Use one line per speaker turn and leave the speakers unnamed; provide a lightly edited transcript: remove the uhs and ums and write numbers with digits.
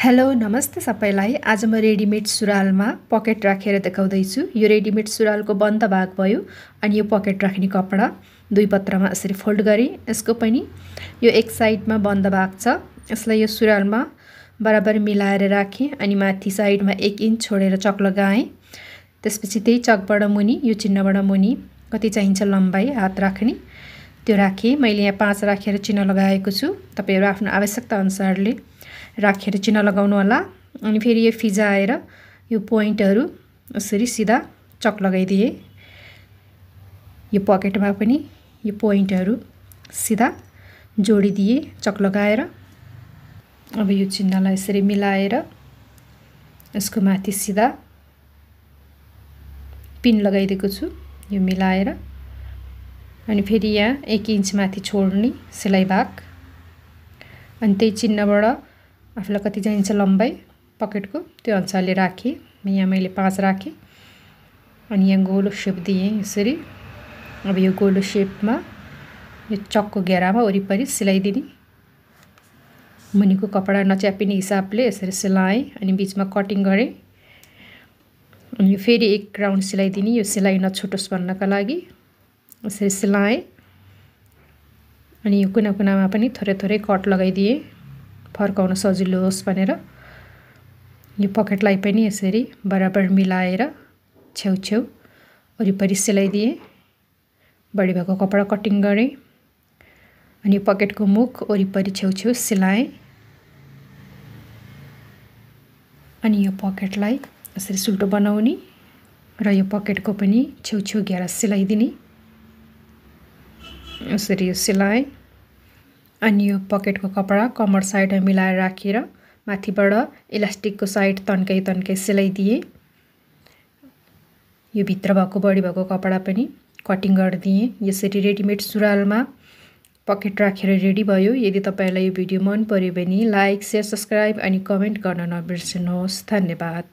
Hello नमस्ते सबैलाई। आज म रेडिमेड सुरुवालमा पकेट राखेर देखाउँदैछु। यो रेडिमेड सुरुवालको बन्द भाग भयो अनि यो पकेट राख्ने कपडा दुई पत्रमा यसरी फोल्ड गरी यसको पनि यो एक साइडमा बन्द भाग छ। यसलाई यो सुरुवालमा बराबर मिलाएर राखेँ अनि माथि साइडमा 1 इन्च छोडेर चक लगाएँ। त्यसपछि त्यही चकबाट मुनि यो चिन्हबाट मुनि कति चाहिन्छ लम्बाई हात राख्ने त्यो राखेँ। मैले यहाँ 5 राखेर चिन्ह लगाएको छु। तपाईहरु आफ्नो आवश्यकता अनुसारले राखेर चिन्ह लगाउनु होला। अनि फेरि यो फिजाएर यो पोइन्टहरु यसरी सिधा चक लगाइदिए। यो पकेटमा पनि यो पोइन्टहरु सिधा जोडिदिए चक लगाएर। अब यो चिन्हलाई यसरी मिलाएर यसको माथि सिधा पिन लगाइदिएको छु यो मिलाएर। अनि फेरि यहाँ 1 इन्च माथि छोड्ने सिलाई भाग अनि त्यही चिन्हबाट आफूलाई कति चाहिन्छ लम्बाई पकेटको त्यो अनुसारले राखेँ। यहाँ मैले 5 राखेँ अनि यहाँ गोलो शेप दिएँ यसरी। अब यो गोलो शेपमा यो चकको घेरामा वरिपरि सिलाइदिने। मुनिको कपडा नच्यापिने हिसाबले यसरी सिलाएँ अनि बीचमा कटिङ गरेँ। अनि फेरि एक राउन्ड सिलाइदिने यो सिलाइ नछुटोस् भन्नका लागि यसरी सिलाएँ। अनि यो कुना कुनामा पनि थोरै थोरै कट लगाइदिए फर्काउन सजिलो होस् भनेर। यो पकेटलाई पनि यसरी बराबर मिलाएर छेउछेउ वरिपरि सिलाइदिए। बढी भएको कपडा कटिङ गरेँ अनि पकेटको मुख वरिपरि छेउछेउ सिलाएँ। अनि यो पकेटलाई यसरी सुल्टो बनाउने र यो पकेटको पनि छेउछेउ घेरा सिलाइदिने यसरी यो सिलाएँ। अनि यो पकेटको कपडा कमर साइडमा मिलाएर राखेर माथिबाट इलास्टिकको साइड तन्काई तन्काई सिलाइदिए। यो भित्र भएको बढी भएको कपडा पनि कटिङ गरिदिए। यसरी रेडिमेड सुरुवालमा पकेट राखेर रेडी भयो। यदि तपाईलाई यो भिडियो मन पर्यो भने लाइक, शेयर, सब्स्क्राइब अनि कमेन्ट गर्न नबिर्सनुहोस्। धन्यवाद।